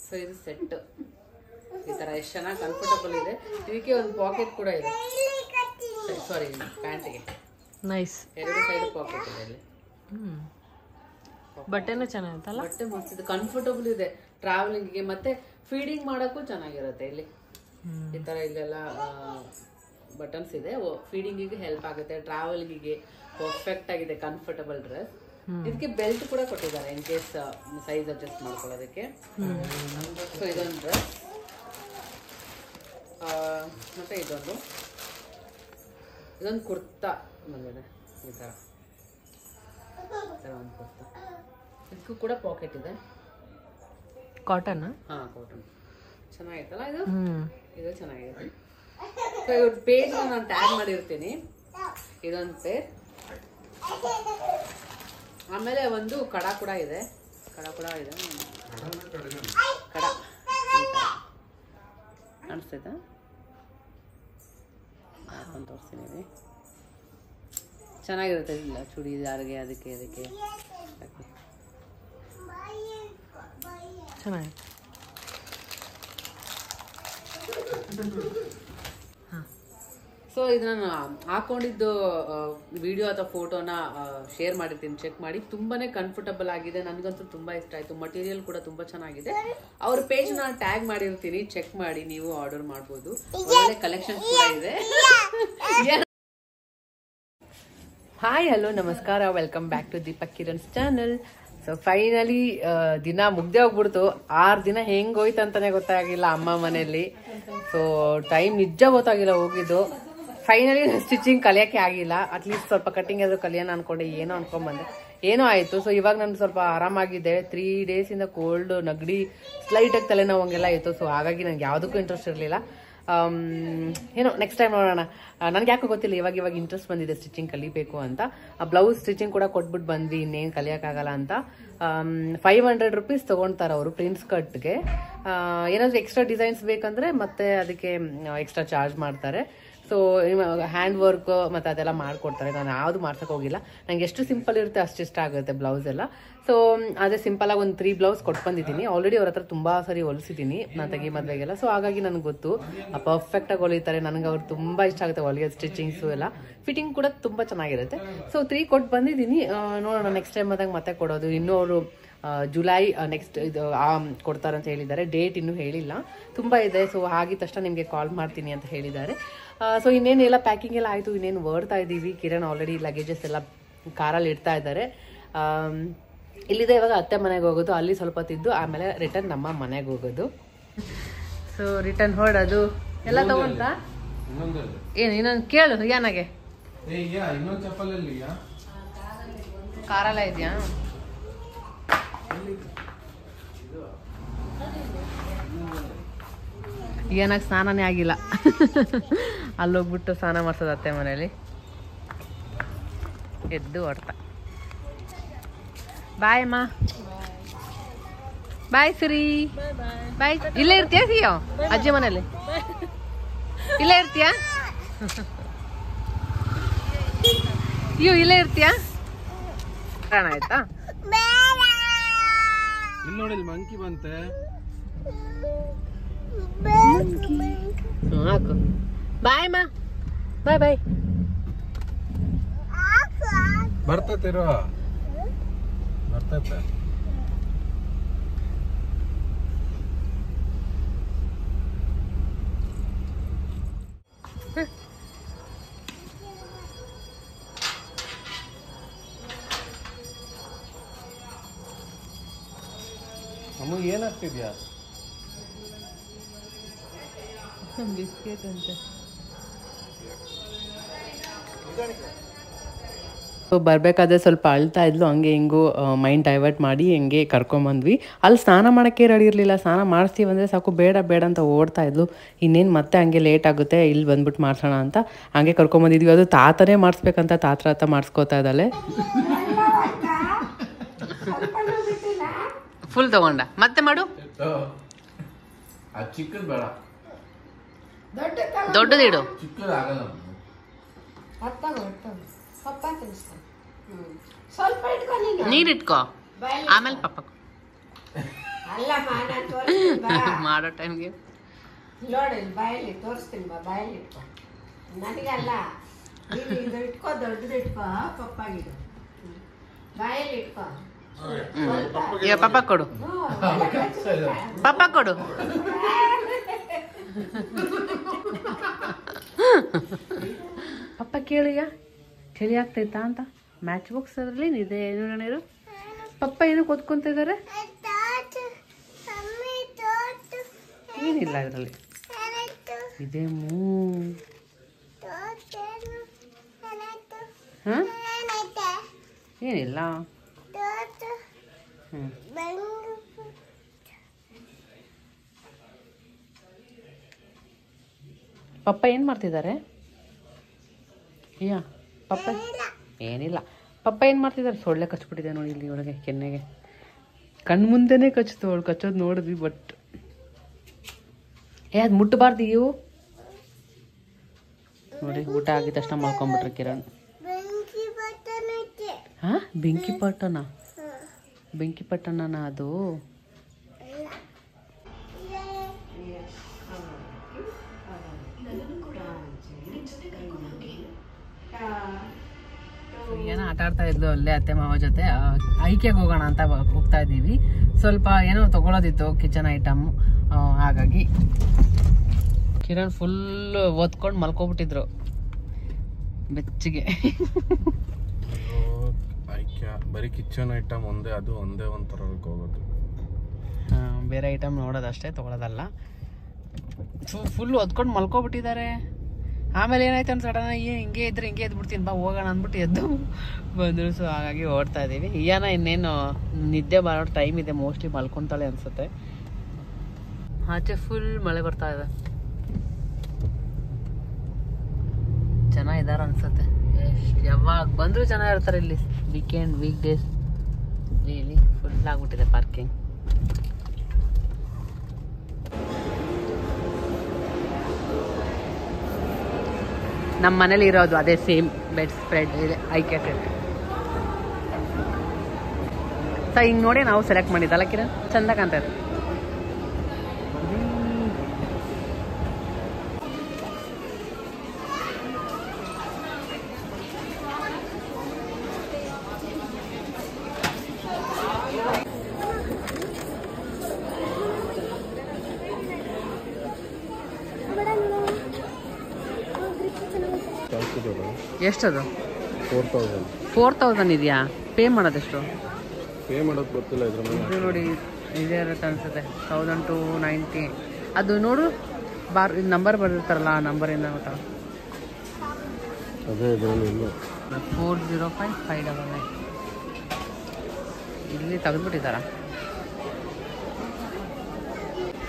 ಸೊ ಇದು ಸೆಟ್ ಈ ಥರ ಎಷ್ಟು ಚೆನ್ನಾಗಿ ಕಂಫರ್ಟಬಲ್ ಇದೆ. ಇದಕ್ಕೆ ಒಂದು ಪಾಕೆಟ್ ಕೂಡ ಇದೆ. ಸಾರಿ, ಪ್ಯಾಂಟಿಗೆ ನೈಸ್. 2 ಸೈಡ್ ಪಾಕೆಟ್ ಇದೆ ಇಲ್ಲಿ. ಬಟ್ಟೆನೂ ಚೆನ್ನಾಗಿತ್ತಲ್ಲ. ಬಟ್ಟೆ ಮಸ್ತ್ ಇದೆ, ಕಂಫರ್ಟಬಲ್ ಇದೆ. ಟ್ರಾವೆಲಿಂಗಿಗೆ ಮತ್ತೆ ಫೀಡಿಂಗ್ ಮಾಡೋಕ್ಕೂ ಚೆನ್ನಾಗಿರುತ್ತೆ. ಇಲ್ಲಿ ಈ ಥರ ಇಲ್ಲೆಲ್ಲ ಬಟನ್ಸ್ ಇದೆ, ಫೀಡಿಂಗಿಗೆ ಹೆಲ್ಪ್ ಆಗುತ್ತೆ. ಟ್ರಾವೆಲಿಂಗಿಗೆ ಪರ್ಫೆಕ್ಟ್ ಆಗಿದೆ, ಕಂಫರ್ಟಬಲ್ ಡ್ರೆಸ್. ಇದಕ್ಕೆ ಬೆಲ್ಟ್ ಕೂಡ ಕೊಟ್ಟಿದ್ದಾರೆ ಇನ್ ಕೇಸ್ ಸೈಜ್ ಅಡ್ಜಸ್ಟ್ ಮಾಡ್ಕೊಳ್ಳೋದಕ್ಕೆ. ಸೊ ಇದೊಂದು ಡ್ರೆಸ್, ಮತ್ತೆ ಇದೊಂದು ಕುರ್ತಾ ಬಂದಿದೆ. ಈ ಥರ ಒಂದು ಕುರ್ತಾ, ಇದಕ್ಕೂ ಕೂಡ ಪಾಕೆಟ್ ಇದೆ. ಕಾಟನ್. ಹಾಂ, ಕಾಟನ್ ಚೆನ್ನಾಗಿತ್ತಲ್ಲ ಇದು. ಇದು ಚೆನ್ನಾಗಿದೆ. ಸೊ ಇವ್ರ ಪೇಜ್ ನಾನು ಟ್ಯಾಗ್ ಮಾಡಿರ್ತೀನಿ. ಇದೊಂದು ಪೇರ್. ಆಮೇಲೆ ಒಂದು ಕಡ ಕೂಡ ಇದೆ. ಕಡ ಕಾಣಿಸ್ತೈತಾ? ಹಾಕೊಂಡು ತೋರಿಸ್ತೀನಿ. ಚೆನ್ನಾಗಿರುತ್ತೆ. ಇಲ್ಲ ಚೂಡಿದಾರ್ಗೆ ಅದಕ್ಕೆ ಚೆನ್ನಾಗಿದೆ. ಸೊ ಇದನ್ನ ಹಾಕೊಂಡಿದ್ದು ವಿಡಿಯೋ ಅಥವಾ ಫೋಟೋನ ಶೇರ್ ಮಾಡಿರ್ತೀನಿ, ಚೆಕ್ ಮಾಡಿ. ತುಂಬಾನೇ ಕಂಫರ್ಟಬಲ್ ಆಗಿದೆ, ನನಗಂತೂ ತುಂಬಾ ಇಷ್ಟ ಆಯ್ತು. ಮಟೀರಿಯಲ್ ಕೂಡ ತುಂಬಾ ಚೆನ್ನಾಗಿದೆ. ಅವ್ರ ಪೇಜ್ ನ ಟ್ಯಾಗ್ ಮಾಡಿರ್ತೀನಿ, ಚೆಕ್ ಮಾಡಿ ನೀವು ಆರ್ಡರ್ ಮಾಡ್ಬೋದು. ಒಳ್ಳೆ ಕಲೆಕ್ಷನ್ ಕೂಡ ಇದೆ. ಹಾಯ್ ಹಲೋ ನಮಸ್ಕಾರ, welcome back to Deepak Kiran's channel. So finally ದಿನ ಮುಗ್ದೇ ಹೋಗ್ಬಿಡ್ತು. 6 ದಿನ ಹೆಂಗ್ ಹೋಯ್ತು ಅಂತಾನೆ ಗೊತ್ತಾಗಿಲ್ಲ ಅಮ್ಮ ಮನೆಯಲ್ಲಿ. ಸೊ ಟೈಮ್ ನಿಜ ಗೊತ್ತಾಗಿಲ್ಲ ಹೋಗಿದ್ದು. ಫೈನಲಿ ಸ್ಟಿಚಿಂಗ್ ಕಲಿಯೋಕ್ಕೆ ಆಗಿಲ್ಲ. ಅಟ್ಲೀಸ್ಟ್ ಸ್ವಲ್ಪ ಕಟಿಂಗ್ ಆದ್ರೂ ಕಲಿಯೋಣ ಅನ್ಕೊಂಡೆ, ಏನೋ ಅನ್ಕೊಂಡ್ಬಂದೆ, ಏನೋ ಆಯ್ತು. ಸೊ ಇವಾಗ ನಾನು ಸ್ವಲ್ಪ ಆರಾಮಾಗಿದ್ದೆ. 3 days ಇಂದ ಕೋಲ್ಡ್, ನಗಡಿ, ಸ್ಲೈಟಾಗಿ ತಲೆನೋವು ಹಂಗೆಲ್ಲ ಇತ್ತು. ಸೊ ಹಾಗಾಗಿ ನಂಗೆ ಯಾವುದಕ್ಕೂ ಇಂಟ್ರೆಸ್ಟ್ ಇರಲಿಲ್ಲ. ಏನೋ ನೆಕ್ಸ್ಟ್ ಟೈಮ್ ನೋಡೋಣ. ನನಗೆ ಯಾಕೋ ಗೊತ್ತಿಲ್ಲ, ಇವಾಗ ಇಂಟ್ರೆಸ್ಟ್ ಬಂದಿದೆ ಸ್ಟಿಚಿಂಗ್ ಕಲಿಬೇಕು ಅಂತ. ಆ ಬ್ಲೌಸ್ ಸ್ಟಿಚಿಂಗ್ ಕೂಡ ಕೊಟ್ಬಿಟ್ಟು ಬಂದ್ವಿ, ಇನ್ನೇನು ಕಲಿಯೋಕ್ಕಾಗಲ್ಲ ಅಂತ. 500 rupees ತೊಗೊಳ್ತಾರೆ ಅವರು ಪ್ರಿಂಟ್ಸ್ ಕಟ್ಗೆ. ಏನಾದರೂ ಎಕ್ಸ್ಟ್ರಾ ಡಿಸೈನ್ಸ್ ಬೇಕಂದ್ರೆ ಮತ್ತೆ ಅದಕ್ಕೆ ಎಕ್ಸ್ಟ್ರಾ ಚಾರ್ಜ್ ಮಾಡ್ತಾರೆ. ಸೊ ಹ್ಯಾಂಡ್ ವರ್ಕ್ ಮತ್ತು ಅದೆಲ್ಲ ಮಾಡಿಕೊಡ್ತಾರೆ. ನಾನು ಯಾವುದು ಮಾಡ್ಸೋಕೆ ಹೋಗಿಲ್ಲ. ನಂಗೆ ಎಷ್ಟು ಸಿಂಪಲ್ ಇರುತ್ತೆ ಅಷ್ಟು ಇಷ್ಟ ಆಗುತ್ತೆ ಬ್ಲೌಸ್ ಎಲ್ಲ. ಸೊ ಅದೇ ಸಿಂಪಲಾಗಿ ಒಂದು 3 ಬ್ಲೌಸ್ ಕೊಟ್ಟು ಬಂದಿದ್ದೀನಿ. ಆಲ್ರೆಡಿ ಅವ್ರ ಹತ್ರ ತುಂಬ ಸರಿ ಹೊಲಿಸಿದ್ದೀನಿ ನಾನು ತೆಗಿ ಮದುವೆಗೆಲ್ಲ. ಸೊ ಹಾಗಾಗಿ ನನಗೆ ಗೊತ್ತು ಪರ್ಫೆಕ್ಟಾಗಿ ಹೊಲಿತಾರೆ. ನನಗೆ ಅವ್ರು ತುಂಬ ಇಷ್ಟ ಆಗುತ್ತೆ ಹೊಲಿಯೋದು, ಸ್ಟಿಚಿಂಗ್ಸು ಎಲ್ಲ. ಫಿಟ್ಟಿಂಗ್ ಕೂಡ ತುಂಬ ಚೆನ್ನಾಗಿರುತ್ತೆ. ಸೊ 3 ಕೊಟ್ಟು ಬಂದಿದ್ದೀನಿ. ನೋಡೋಣ ನೆಕ್ಸ್ಟ್ ಟೈಮ್ ಆದಾಗ ಮತ್ತೆ ಕೊಡೋದು. ಇನ್ನೂ ಅವರು ಜುಲೈ ನೆಕ್ಸ್ಟ್ ಇದು ಕೊಡ್ತಾರಂತ ಹೇಳಿದ್ದಾರೆ. ಡೇಟ್ ಇನ್ನೂ ಹೇಳಿಲ್ಲ, ತುಂಬ ಇದೆ. ಸೊ ಆಗಿದ ತಕ್ಷಣ ನಿಮಗೆ ಕಾಲ್ ಮಾಡ್ತೀನಿ ಅಂತ ಹೇಳಿದ್ದಾರೆ. ಸೊ ಇನ್ನೇನೆಲ್ಲ ಪ್ಯಾಕಿಂಗ್ ಎಲ್ಲ ಆಯಿತು, ಇನ್ನೇನು ಹೊರಡ್ತಾ ಇದ್ದೀವಿ. ಕಿರಣ್ ಆಲ್ರೆಡಿ ಲಗೇಜಸ್ ಎಲ್ಲ ಕಾರಲ್ಲಿ ಇಡ್ತಾ ಇದ್ದಾರೆ. ಇಲ್ಲಿದೆ ಇವಾಗ ಅತ್ತೆ ಮನೆಗೆ ಹೋಗೋದು, ಅಲ್ಲಿ ಸ್ವಲ್ಪ ತಿದ್ದು ಆಮೇಲೆ ರಿಟರ್ನ್ ನಮ್ಮ ಮನೆಗೆ ಹೋಗೋದು. ಸೊ ರಿಟರ್ನ್ ಹೊರಡೋದು ಎಲ್ಲ ತಗೊಂತ ಏನು ಇನ್ನೊಂದು ಕೇಳು ಏನಾಗೆ ಕಾರಲ್ಲ ಇದೆಯಾ? ಏನಾಗ ಸ್ನಾನನೇ ಆಗಿಲ್ಲ. ಅಲ್ಲೋಗ್ಬಿಟ್ಟು ಸ್ನಾನ ಮಾಡ್ಸೋದು ಅತ್ತೆ ಮನೇಲಿ. ಎದ್ದು ಹೊಡ್ತಾ ಬಾಯ್ ಅಮ್ಮ, ಬಾಯ್ ಸರಿ, ಬಾಯ್. ಇಲ್ಲೇ ಇರ್ತೀಯಾ ಸಿಯೋ ಅಜ್ಜಿ ಮನೇಲಿ? ಇಲ್ಲೇ ಇರ್ತೀಯಾ? ಅಯ್ಯೋ ಇಲ್ಲೇ ಇರ್ತೀಯಾ? ಆಯ್ತಾ? ನೋಡಿ ಮಂಕಿ ಬಂತೆ. ಹಾಕು. ಬಾಯ್ ಅಮ್ಮ, ಬಾಯ್ ಬಾಯ್. ಬರ್ತತಿರೋ ಬರ್ತೈತೆ. ಅಮ್ಮ ಏನಾಗ್ತಿದ್ಯಾ? ಬಿಸ್ಕೆಟ್ ಅಂತೆ. ಬರಬೇಕಾದ್ರೆ ಸ್ವಲ್ಪ ಅಳ್ತಾ ಇದ್ಲು, ಹಂಗೆ ಹಿಂಗೂ ಮೈಂಡ್ ಡೈವರ್ಟ್ ಮಾಡಿ ಹೆಂಗೆ ಕರ್ಕೊಂಬಂದ್ವಿ. ಅಲ್ಲಿ ಸ್ನಾನ ಮಾಡೋಕ್ಕೆ ರೆಡಿ ಇರಲಿಲ್ಲ. ಸ್ನಾನ ಮಾಡಿಸ್ತೀವಿ ಅಂದರೆ ಸಾಕು, ಬೇಡ ಬೇಡ ಅಂತ ಓಡ್ತಾ ಇದ್ಲು. ಇನ್ನೇನು ಮತ್ತೆ ಹಂಗೆ ಲೇಟ್ ಆಗುತ್ತೆ, ಇಲ್ಲಿ ಬಂದ್ಬಿಟ್ಟು ಮಾಡ್ಸೋಣ ಅಂತ ಹಂಗೆ ಕರ್ಕೊಂಬಂದಿದ್ವಿ. ಅದು ತಾತನೇ ಮಾಡಿಸ್ಬೇಕಂತ ತಾತ್ರ ಹತ್ರ ಮಾಡಿಸ್ಕೋತಾ ಇದ್ದಾಳೆ. ಫುಲ್ ತಗೊಂಡ ಮತ್ತೆ ಮಾಡು. ಚಿಕ್ಕದ್ ಬೇಡ, ದೊಡ್ಡದಿಡು. ಚಿಕ್ಕದಾಗಲ್ಲ. ನೀರಿಟ್ಕೋ, ಆಮೇಲೆ ಪಪ್ಪ ಮಾಡೋ ಟೈಮ್ಗೆ ನೋಡಿ ಬಾಯಲ್ಲಿ ತೋರಿಸ್ತೀನಿ. ಬಾಯಲ್ಲಿ ಇಟ್ಕೊ, ನನಗಲ್ಲ ಇದು ಇಟ್ಕೋ, ದೊಡ್ಡದು ಇಟ್ಕೋ, ಪಪ್ಪಾಗಿಡು ಬಾಯಲ್ಲಿ ಇಟ್ಕೋ. ಈಗ ಪಪ್ಪ ಕೊಡು, ಪಪ್ಪ ಕೊಡು. ಪಪ್ಪ ಕೇಳಿಯ ಚಳಿ ಆಗ್ತೈತಾ ಅಂತ. ಮ್ಯಾಚ್ ಬಾಕ್ಸ್ ಅದರಲ್ಲಿ ಇದೆ ಏನು ಪಪ್ಪ ಏನೋ ಕೂತ್ಕೊಂತ ಇದ್ದಾರೆ. ಏನಿಲ್ಲ ಇದರಲ್ಲಿ ಇದೆ. ಹಾಂ ಏನಿಲ್ಲ. ಪಪ್ಪ ಏನು ಮಾಡ್ತಿದ್ದಾರೆ? ಯಾ ಪಪ್ಪ ಏನಿಲ್ಲ. ಪಪ್ಪ ಏನು ಮಾಡ್ತಿದ್ದಾರೆ? ಸೊಳ್ಳೆ ಕಚ್ಬಿಟ್ಟಿದೆ ನೋಡಿ ಇಲ್ಲಿ ಒಳಗೆ ಕೆನ್ನೆಗೆ. ಕಣ್ಣು ಮುಂದೆನೇ ಕಚ್ತು. ಅವಳು ಕಚ್ಚೋದು ನೋಡಿದ್ವಿ, ಬಟ್ ಅದು ಮುಟ್ಟಬಾರ್ದು ಇವು. ನೋಡಿ ಊಟ ಆಗಿದ ತಕ್ಷಣ ಮಲ್ಕೊಂಡ್ಬಿಟ್ರೆ ಕಿರಣ್. ಹಾಂ ಬೆಂಕಿ ಪಟ್ಟಣ, ಬೆಂಕಿ ಪಟ್ಟಣನ ಅದು. ಏನೋ ಆಟ ಆಡ್ತಾ ಇದ್ಲು ಅಲ್ಲೇ ಅತ್ತೆ ಮಾವ ಜೊತೆ. ಐಕೆಗೆ ಹೋಗೋಣ ಅಂತ ಹೋಗ್ತಾ ಇದ್ದೀವಿ. ಸ್ವಲ್ಪ ಏನೋ ತಗೊಳ್ಳೋದಿತ್ತು ಕಿಚನ್ ಐಟಮ್, ಹಾಗಾಗಿ ಕಿರಣ್ ಫುಲ್ ಓದ್ಕೊಂಡು ಮಲ್ಕೊಬಿಟ್ಟಿದ್ರು ಬೆಚ್ಚಿಗೆ. ಬರೀ ಕಿಚನ್ ಐಟಮ್ ಒಂದೇ, ಅದು ಒಂದೇ ಒಂಥರ ಹೋಗೋದು. ಬೇರೆ ಐಟಮ್ ನೋಡೋದಷ್ಟೇ, ತಗೊಳ್ಳೋದಲ್ಲ. ಫುಲ್ ಒದ್ಕೊಂಡು ಮಲ್ಕೊಬಿಟ್ಟಿದ್ದಾರೆ. ಆಮೇಲೆ ಏನಾಯ್ತು ಅಂತ ಸಡನ್ ಹಿಂಗೆ ಇದ್ರೆ ಹಿಂಗೆ ಎದ್ಬಿಡ್ತೀನಿ ಬಾ ಹೋಗೋಣ ಅಂದ್ಬಿಟ್ಟು ಎದ್ದು ಬಂದರು. ಸೊ ಹಾಗಾಗಿ ಓಡ್ತಾ ಇದ್ದೀವಿ. ಇನ್ನೇನು ನಿದ್ದೆ ಬರೋ ಟೈಮ್ ಇದೆ, ಮೋಸ್ಟ್ಲಿ ಮಲ್ಕೊತಾಳೆ ಅನ್ಸುತ್ತೆ. ಆಚೆ ಫುಲ್ ಮಳೆ ಬರ್ತಾ ಇದೆ. ಜನ ಇದಾರ ಅನ್ಸುತ್ತೆ. ಎಷ್ಟು ಯಾವಾಗ ಬಂದರೂ ಜನ ಇರ್ತಾರೆ ಇಲ್ಲಿ. ವೀಕೆಂಡ್ ವೀಕ್ ಡೇಸ್ ಇಲ್ಲಿ ಫುಲ್ ಆಗ್ಬಿಟ್ಟಿದೆ ಪಾರ್ಕಿಂಗ್. ನಮ್ಮ ಮನೇಲಿ ಇರೋದು ಅದೇ ಸೇಮ್ ಬೆಡ್ ಸ್ಪ್ರೆಡ್ ಇದೆ, ಐಕೆ ಸೆಟ್. ಸೊ ಹಿಂಗೆ ನೋಡಿ ನಾವು ಸೆಲೆಕ್ಟ್ ಮಾಡಿದ್ದಲ್ಲ ಕಿರಣ್, ಚಂದ ಕಾಣ್ತದೆ. ಎಷ್ಟದು? 4000 ಇದೆಯಾ? ಪೇ ಮಾಡೋದೆಷ್ಟು? ಪೇ ಮಾಡೋದು ಗೊತ್ತಿಲ್ಲ. ಇದು ನೋಡಿ ಇದೇ ಇರುತ್ತೆ ಅನ್ಸುತ್ತೆ, 1290. ಅದು ನೋಡು ನಂಬರ್ ಬರುತ್ತಾರಲ್ಲ, ಆ ನಂಬರಿಂದ ಗೊತ್ತಾ. ಅದೇ 405599 ಇಲ್ಲಿ ತೆಗೆದ್ಬಿಟ್ಟಿದ್ದಾರ.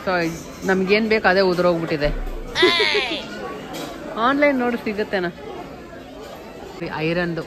ಸೊ ನಮ್ಗೇನು ಬೇಕು ಅದೇ ಉದುರೋಗ್ಬಿಟ್ಟಿದೆ. ಆನ್ಲೈನ್ ನೋಡಿ ಸಿಗುತ್ತೇನಾ ಐರನ್ದು.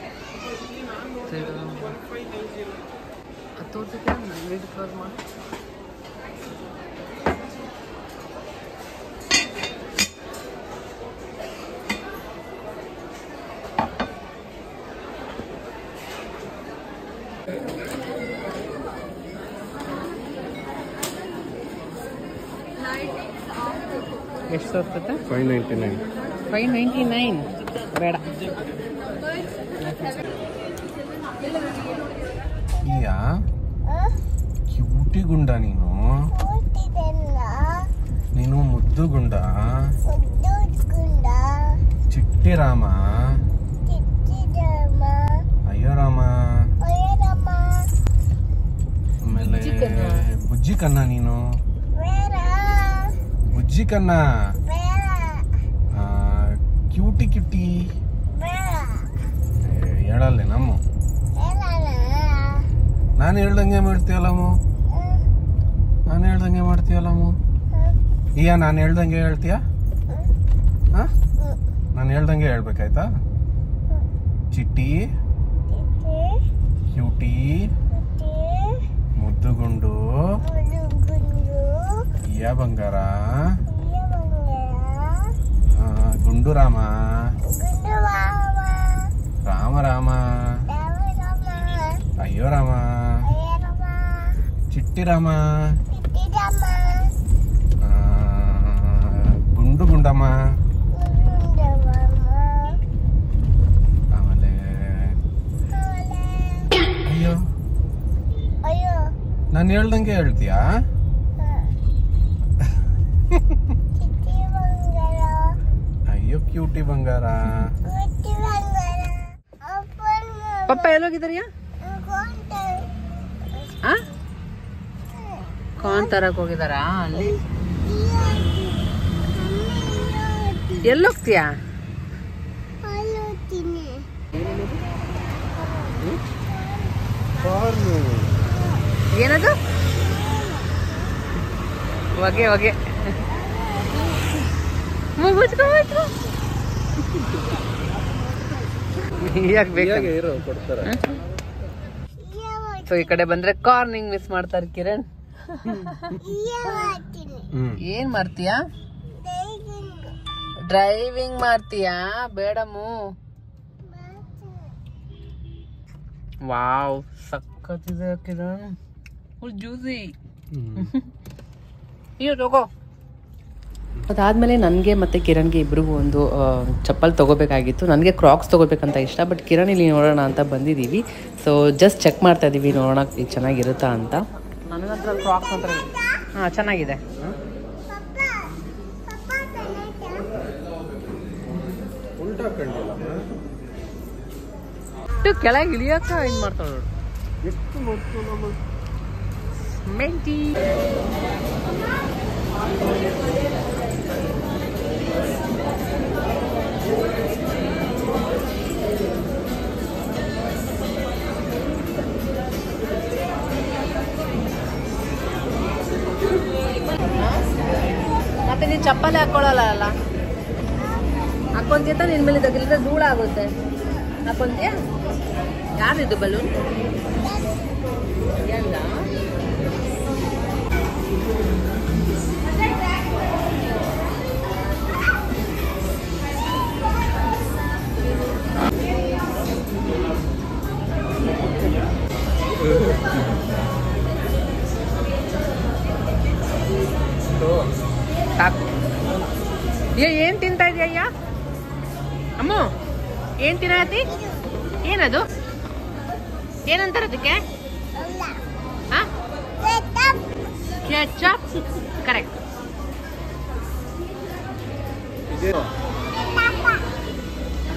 ಎಷ್ಟು ಬರ್ತದೆ? 599 ಬೇಡ. ಕ್ಯೂಟಿ ಗುಂಡ ನೀನು ಮುದ್ದು ಗುಂಡ, ಚಿಟ್ಟಿ ರಾಮ, ಅಯ್ಯೋ ರಾಮ, ಆಮೇಲೆ ಬುಜ್ಜಿ ಕನ್ನ, ನೀನು ಬುಜ್ಜಿ ಕನ್ನ, ಕ್ಯೂಟಿ ಕ್ಯೂಟಿ ಹೇಳಲ್ಲೇ ನಮ್ಮ. ನಾನು ಹೇಳ್ದಂಗೆ ಮಾಡ್ತೀಯಲ್ಲಮ್ಮ, ನಾನು ಹೇಳ್ದಂಗೆ ಮಾಡ್ತೀಯಲ್ಲಮ್ಮ. ಈಗ ನಾನು ಹೇಳ್ದಂಗೆ ಹೇಳ್ತೀಯ? ನಾನು ಹೇಳ್ದಂಗೆ ಹೇಳ್ಬೇಕಾಯ್ತಾ? ಚಿಟ್ಟಿ, ಕ್ಯೂಟಿ, ಮುದ್ದುಗುಂಡು, ಇಯ ಬಂಗಾರ, ಗುಂಡು ರಾಮ, ರಾಮ ರಾಮ, ಅಯ್ಯೋ ರಾಮ, ಚಿಟ್ಟಿ ರಾಮ, ಗುಂಡು ಗುಂಡಮ್ಮ, ಆಮೇಲೆ ಅಯ್ಯೋ ನಾನು ಹೇಳ್ದಂಗೆ ಹೇಳ್ತೀಯಾ? ಅಯ್ಯೋ ಕ್ಯೂಟಿ ಬಂಗಾರ. ಪಪ್ಪ ಎಲ್ಲೋಗಿದಾರಿಯಾ? ಕಾರ್ನ್ ತರಕ್ ಹೋಗಿದಾರಾ? ಅಲ್ಲಿ ಎಲ್ಲೋಗ್ತೀಯಾ? ಏನದು? ಹೊಗೆ ಹೊಗೆ ಸೊ ಈ ಕಡೆ ಬಂದ್ರೆ ಕಾರ್ನಿಂಗ್ ಮಿಸ್ ಮಾಡ್ತಾರೆ ಕಿರಣ್. ಏನ್ ಮಾಡ್ತೀಯಾ? ಡ್ರೈವಿಂಗ್ ಮಾಡ್ತೀಯಾ? ಬೇಡಮ್ಮು. ವಾವ್ ಸಕ್ಕತ್ತಿದೆ ಕಿರಣ್, ಫುಲ್ ಜ್ಯೂಸಿ. ಇದು ತಗೋ. ಅದಾದಮೇಲೆ ನನಗೆ ಮತ್ತು ಕಿರಣ್ಗೆ ಇಬ್ರಿಗೂ ಒಂದು ಚಪ್ಪಲ್ ತೊಗೋಬೇಕಾಗಿತ್ತು. ನನಗೆ ಕ್ರಾಕ್ಸ್ ತೊಗೋಬೇಕಂತ ಇಷ್ಟ, ಬಟ್ ಕಿರಣ್ ಇಲ್ಲಿ ನೋಡೋಣ ಅಂತ ಬಂದಿದ್ದೀವಿ. ಸೊ ಜಸ್ಟ್ ಚೆಕ್ ಮಾಡ್ತಾ ಇದ್ದೀವಿ, ನೋಡೋಣ ಇದು ಚೆನ್ನಾಗಿರುತ್ತಾ ಅಂತ. ನನಗಂತ್ರ ಕ್ರಾಕ್ಸ್ ಅಂತ ಹಾಂ ಚೆನ್ನಾಗಿದೆ. ಕೆಳಗೆ ಇಳಿಯಕ್ಕ ಇದು ಮಾಡ್ತಾಳೆ ಎಷ್ಟು ಮೆಂಟಿ. ಮತ್ತೆ ನೀನು ಚಪ್ಪಲಿ ಹಾಕೊಳ್ಳಲ್ಲ ಅಲ್ಲ, ಹಾಕೊಂತೀಯ ನಿನ್ನ ಮೇಲೆ ತಗಿಲಿದ್ರೆ ಧೂಳಾಗುತ್ತೆ. ಹಾಕೊಂತೀಯ? ಯಾರಿದು ಬಲೂನ್? ಎಲ್ಲ ಸಾಕು. ಏನು ತಿಂತಾ ಇದೆಯಯ್ಯ ಅಮ್ಮ? ಏನು ತಿನ್ನತಿ? ಏನದು? ಏನಂತಾರೆ ಅದಕ್ಕೆ? ಕೆಚಪ್. ಕರೆಕ್ಟ್.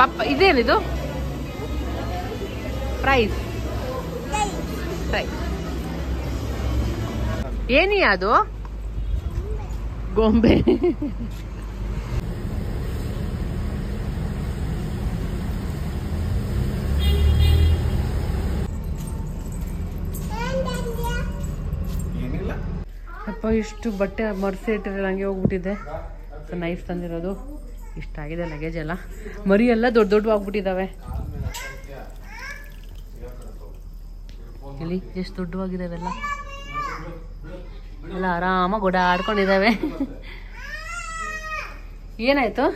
ಪಪ್ಪ ಇದೇನಿದು? ಫ್ರೈಸ್. ಫ್ರೈ ಏನಿ ಅದು? ಗೊಂಬೆ. ಅಪ್ಪ ಇಷ್ಟು ಬಟ್ಟೆ ಮರ್ಸಿ ಇಟ್ಟಿರಲ್ಲ, ಹಂಗೆ ಹೋಗ್ಬಿಟ್ಟಿದೆ. ಸೊ ನೈಫ್ ತಂದಿರೋದು ಇಷ್ಟಾಗಿದೆ, ಲಗೇಜ್ ಎಲ್ಲ. ಮರಿ ಎಲ್ಲ ದೊಡ್ಡ ದೊಡ್ಡವಾಗ್ಬಿಟ್ಟಿದ್ದಾವೆ. ಇಲ್ಲಿ ಎಷ್ಟು ದೊಡ್ಡವಾಗಿದ್ದಾವೆಲ್ಲ, ಎಲ್ಲ ಆರಾಮಾಗಿ ಓಡಾಡ್ಕೊಂಡಿದ್ದಾವೆ. ಏನಾಯ್ತು?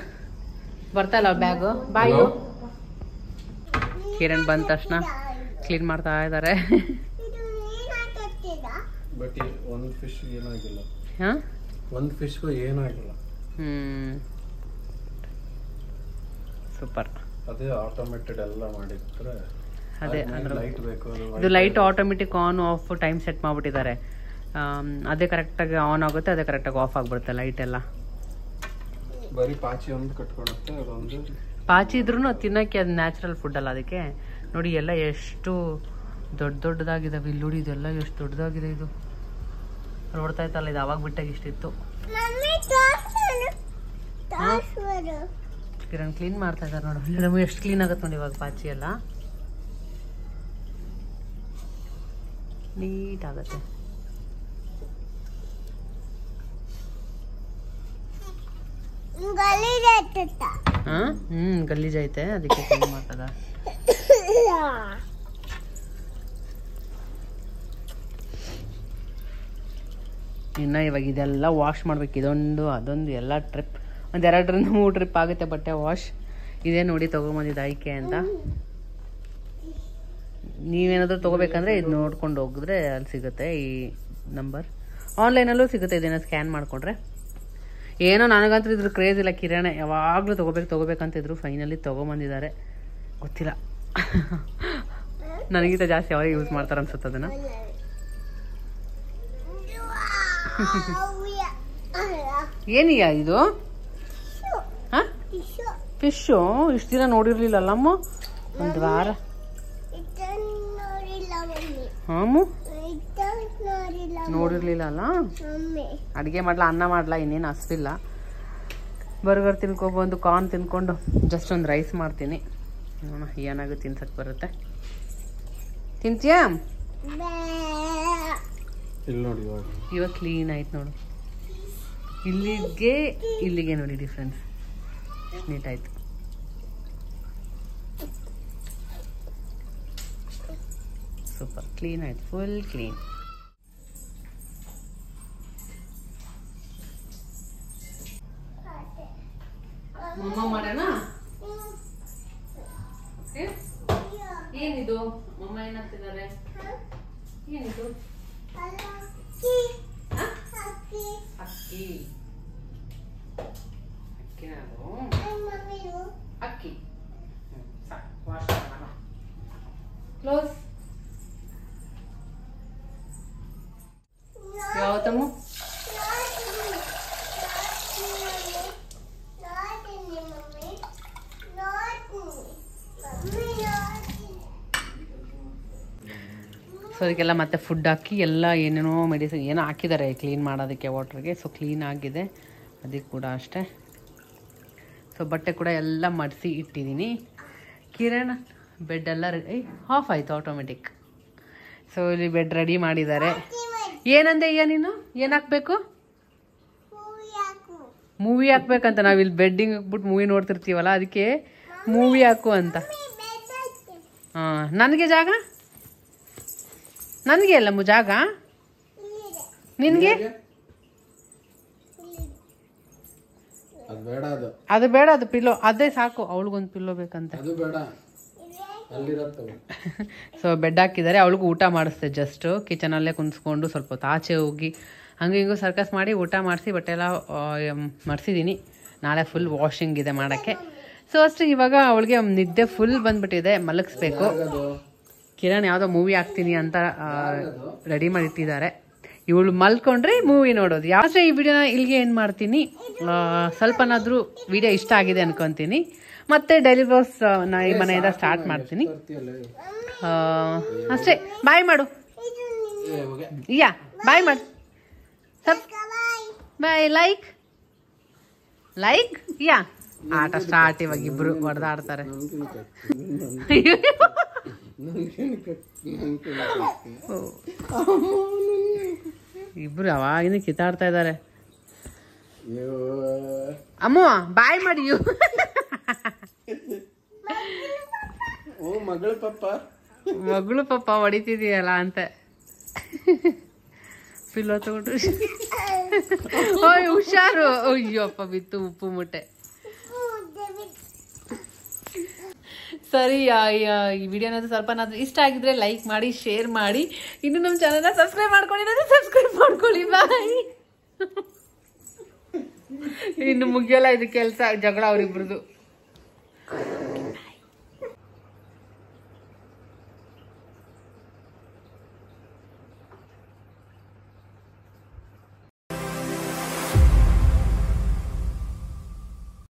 ಬರ್ತಾ ಇಲ್ಲ ಬ್ಯಾಗು ಬಾಯು. ಕಿರಣ್ ಬಂದ ತಕ್ಷಣ ಕ್ಲೀನ್ ಮಾಡ್ತಾ ಇದ್ದಾರೆ. ಬಟ್ ಒಂದು ಫಿಶ್ ಏನಾಗಿಲ್ಲ. ಹಾಂ, ಒಂದು ಫಿಶ್ಗೂ ಏನಾಗಿಲ್ಲ. ಸೂಪರ್. ಅದೇ ಆಟೋಮೇಟೆಡ್ ಎಲ್ಲ ಮಾಡಿರ್ತಾರೆ. ಅದೇ ಲೈಟ್ ಬೇಕು, ಇದು light automatic on off time set ಮಾಡಿಬಿಟ್ಟಿದ್ದಾರೆ. ಅದೇ ಕರೆಕ್ಟಾಗಿ ಆನ್ ಆಗುತ್ತೆ, ಅದೇ ಕರೆಕ್ಟಾಗಿ ಆಫ್ ಆಗಿಬಿಡುತ್ತೆ ಲೈಟ್ ಎಲ್ಲ. ಬರೀ ಪಾಚಿ ಒಂದು ಕಟ್ಕೊಳುತ್ತೆ. ಅದೊಂದು ಪಾಚಿ ಇದ್ರೂ ತಿನ್ನೋಕ್ಕೆ ಅದು ನ್ಯಾಚುರಲ್ ಫುಡ್ ಅಲ್ಲ. ಅದಕ್ಕೆ ನೋಡಿ ಎಲ್ಲ ಎಷ್ಟು ದೊಡ್ಡದಾಗಿದ್ದಾವೆ. ಇಲ್ಲಿ ನೋಡಿ ಇದೆಲ್ಲ ಎಷ್ಟು ದೊಡ್ಡದಾಗಿದೆ. ಇದು ನೋಡ್ತಾ ಇತ್ತಲ್ಲ, ಇದು ಅವಾಗ ಬಿಟ್ಟಾಗ ಇಷ್ಟಿತ್ತು. ಕಿರಣ್ ಕ್ಲೀನ್ ಮಾಡ್ತಾ ಇದ್ದಾರೆ ನೋಡು. ಇಲ್ಲಿ ನಮಗೆ ಎಷ್ಟು ಕ್ಲೀನ್ ಆಗುತ್ತೆ ನೋಡಿ ಇವಾಗ ಪಾಚಿ ಎಲ್ಲ ನೀಟ್ ಆಗುತ್ತೆ. ಗಲೀಜೈತೆ, ಅದಕ್ಕೆ ಕ್ಲೀನ್ ಮಾಡ್ತದ. ಇನ್ನು ಇವಾಗ ಇದೆಲ್ಲ ವಾಶ್ ಮಾಡ್ಬೇಕು. ಇದೊಂದು ಅದೊಂದು ಎಲ್ಲ ಟ್ರಿಪ್, ಒಂದು 2ರಿಂದ 3 ಟ್ರಿಪ್ ಆಗುತ್ತೆ ಬಟ್ಟೆ ವಾಶ್. ಇದೇ ನೋಡಿ ತೊಗೊಂಬಂದಿದ್ದು ಆಯ್ಕೆ ಅಂತ. ನೀವೇನಾದರೂ ತೊಗೋಬೇಕಂದ್ರೆ ಇದು ನೋಡ್ಕೊಂಡು ಹೋಗಿದ್ರೆ ಅಲ್ಲಿ ಸಿಗುತ್ತೆ ಈ ನಂಬರ್. ಆನ್ಲೈನಲ್ಲೂ ಸಿಗುತ್ತೆ, ಇದನ್ನು ಸ್ಕ್ಯಾನ್ ಮಾಡಿಕೊಂಡ್ರೆ. ಏನೋ ನನಗಂತೂ ಇದ್ರ ಕ್ರೇಜ್ ಇಲ್ಲ. ಕಿರಣ ಯಾವಾಗಲೂ ತೊಗೋಬೇಕಂತಿದ್ರು. ಫೈನಲಿ ತೊಗೊಂಬಂದಿದ್ದಾರೆ. ಗೊತ್ತಿಲ್ಲ, ನನಗಿಂತ ಜಾಸ್ತಿ ಅವರೇ ಯೂಸ್ ಮಾಡ್ತಾರೆ ಅನ್ಸುತ್ತೆ ಅದನ್ನು. ಏನಿಯ ಇದು? ಹಾಂ, ಫಿಶ್ಶು. ಇಷ್ಟು ದಿನ ನೋಡಿರ್ಲಿಲ್ಲಲ್ಲಮ್ಮ, ಒಂದು ವಾರ. ಹಾಂ, ನೋಡಿರ್ಲಿಲ್ಲ ಅಲ್ಲ. ಅಡುಗೆ ಮಾಡ್ಲಾ, ಅನ್ನ ಮಾಡ್ಲಾ, ಇನ್ನೇನು ಹಸ್ವಿಲ್ಲ. ಬರ್ಗರ್ ತಿನ್ಕೊಬಂದು ಕಾರ್ನ್ ತಿನ್ಕೊಂಡು ಜಸ್ಟ್ ಒಂದು ರೈಸ್ ಮಾಡ್ತೀನಿ. ಏನಾಗೂ ತಿನ್ಸಕ್ಕೆ ಬರುತ್ತೆ. ತಿಂತೀಯಾ? ಇಲ್ಲಿ ನೋಡಿ ಇವಾಗ ಕ್ಲೀನ್ ಆಯ್ತು ನೋಡು. ಇಲ್ಲಿಗೆ ನೋಡಿ ಡಿಫ್ರೆನ್ಸ್. ನೀಟ್ ಆಯ್ತು. ಸೂಪರ್ ಕ್ಲೀನ್ ಆಯ್ತು, ಫುಲ್ ಕ್ಲೀನ್. ಮಮ್ಮ ಮಾಡೋಣ. ಏನಿದು? ಮಮ್ಮ ಏನಾಗ್ತಿದ್ದಾರೆ? ಏನಿದು? ಅಕ್ಕಿ. ಏನದು ಅಕ್ಕಿ ವಾಶ್ ಮಾಡೋಣ ಕ್ಲೋಸ್ ಯಾವತ್ತಮ್ಮ ಸೊ ಅದಕ್ಕೆಲ್ಲ ಮತ್ತೆ ಫುಡ್ ಹಾಕಿ ಎಲ್ಲ ಏನೇನೋ ಮೆಡಿಸಿನ್ ಏನೋ ಹಾಕಿದ್ದಾರೆ ಕ್ಲೀನ್ ಮಾಡೋದಕ್ಕೆ ವಾಟ್ರಿಗೆ. ಸೊ ಕ್ಲೀನ್ ಆಗಿದೆ ಅದಕ್ಕೆ ಕೂಡ ಅಷ್ಟೇ. ಸೊ ಬಟ್ಟೆ ಕೂಡ ಎಲ್ಲ ಮಡಿಸಿ ಇಟ್ಟಿದ್ದೀನಿ. ಕಿರಣ್ ಬೆಡ್ ಎಲ್ಲ ಆಫ್ ಆಯಿತು ಆಟೋಮೆಟಿಕ್. ಸೊ ಇಲ್ಲಿ ಬೆಡ್ ರೆಡಿ ಮಾಡಿದ್ದಾರೆ. ಏನಂದೆ ಅಯ್ಯ ನೀನು ಏನು ಹಾಕ್ಬೇಕು? ಮೂವಿ ಹಾಕ್ಬೇಕಂತ. ನಾವು ಇಲ್ಲಿ ಬೆಡ್ಡಿಂಗ್ ಹಾಕ್ಬಿಟ್ಟು ಮೂವಿ ನೋಡ್ತಿರ್ತೀವಲ್ಲ ಅದಕ್ಕೆ ಮೂವಿ ಹಾಕು ಅಂತ. ಹಾಂ ನನಗೆ ಜಾಗ ನನಗೆ ಅಲ್ಲ ಜಾಗ ನಿನಗೆ ಅದು ಬೇಡ. ಅದು ಪಿಲ್ಲೋ ಅದೇ ಸಾಕು. ಅವಳಿಗೊಂದು ಪಿಲ್ಲೋ ಬೇಕಂತ. ಸೊ ಬೆಡ್ ಹಾಕಿದ್ದಾರೆ. ಅವಳಿಗೂ ಊಟ ಮಾಡಿಸ್ದೆ. ಜಸ್ಟ್ ಕಿಚನಲ್ಲೇ ಕುಂತ್ಕೊಂಡು ಸ್ವಲ್ಪ ಹೊತ್ತು ಆಚೆ ಹೋಗಿ ಹಂಗೆ ಹಿಂಗೂ ಸರ್ಕಸ್ ಮಾಡಿ ಊಟ ಮಾಡಿಸಿ ಬಟ್ಟೆ ಎಲ್ಲ ಮಡಿಸಿದ್ದೀನಿ. ನಾಳೆ ಫುಲ್ ವಾಷಿಂಗ್ ಇದೆ ಮಾಡೋಕ್ಕೆ. ಸೊ ಅಷ್ಟು ಇವಾಗ ಅವಳಿಗೆ ನಿದ್ದೆ ಫುಲ್ ಬಂದ್ಬಿಟ್ಟಿದೆ. ಮಲಗಿಸ್ಬೇಕು. ಕಿರಣ್ ಯಾವುದೋ ಮೂವಿ ಹಾಕ್ತೀನಿ ಅಂತ ರೆಡಿ ಮಾಡಿಟ್ಟಿದ್ದಾರೆ. ಇವಳು ಮಲ್ಕೊಂಡ್ರೆ ಮೂವಿ ನೋಡೋದು. ಯಾವ್ದು ಈ ವಿಡಿಯೋನ ಇಲ್ಲಿಗೆ ಏನು ಮಾಡ್ತೀನಿ. ಸ್ವಲ್ಪನಾದರೂ ವಿಡಿಯೋ ಇಷ್ಟ ಆಗಿದೆ ಅನ್ಕೊತೀನಿ. ಮತ್ತೆ ಡೈಲಿ ಬ್ಲಾಗ್ಸ್ ನಾ ಈ ಮನೆಯಿಂದ ಸ್ಟಾರ್ಟ್ ಮಾಡ್ತೀನಿ. ಅಷ್ಟೇ. ಬಾಯ್ ಮಾಡು. ಯಾ ಬಾಯ್ ಮಾಡು. ಬಾಯ್. Like like yeah. ಆಟ ಸ್ಟಾರ್ಟ್. ಇವಾಗ ಇಬ್ರು ಹೊಡೆದಾಡ್ತಾರೆ. ಇಬ್ರು ಅವಾಗಿಂದ ಕಿತ್ತಾಡ್ತಾ ಇದ್ದಾರೆ. ಅಮ್ಮ ಬಾಯ್ ಮಾಡಿ. ಮಗಳು ಪಪ್ಪ ಹೊಡಿತಿದೀಯಲ್ಲ ಅಂತ ಪಿಲ್ಲೋ ತಗೊಂಡು. ಓಯ್ ಹುಷಾರು. ಅಯ್ಯಪ್ಪ ಬಿತ್ತು ಉಪ್ಪು ಮುಟ್ಟೆ. ಸರಿ, ಈ ವಿಡಿಯೋನಾದ್ರು ಸ್ವಲ್ಪನಾದ್ರೂ ಇಷ್ಟ ಆಗಿದ್ರೆ ಲೈಕ್ ಮಾಡಿ, ಶೇರ್ ಮಾಡಿ. ಇನ್ನು ನಮ್ಮ ಚಾನಲ್ನ ಸಬ್ಸ್ಕ್ರೈಬ್ ಮಾಡ್ಕೊಂಡಿದ್ರೆ ಸಬ್ಸ್ಕ್ರೈಬ್ ಮಾಡ್ಕೊಳ್ಳಿ. ಬಾಯ್. ಇನ್ನು ಮುಗಿಯಲ್ಲ ಇದು ಕೆಲಸ, ಜಗಳ ಅವ್ರಿಬ್ರದ್ದು.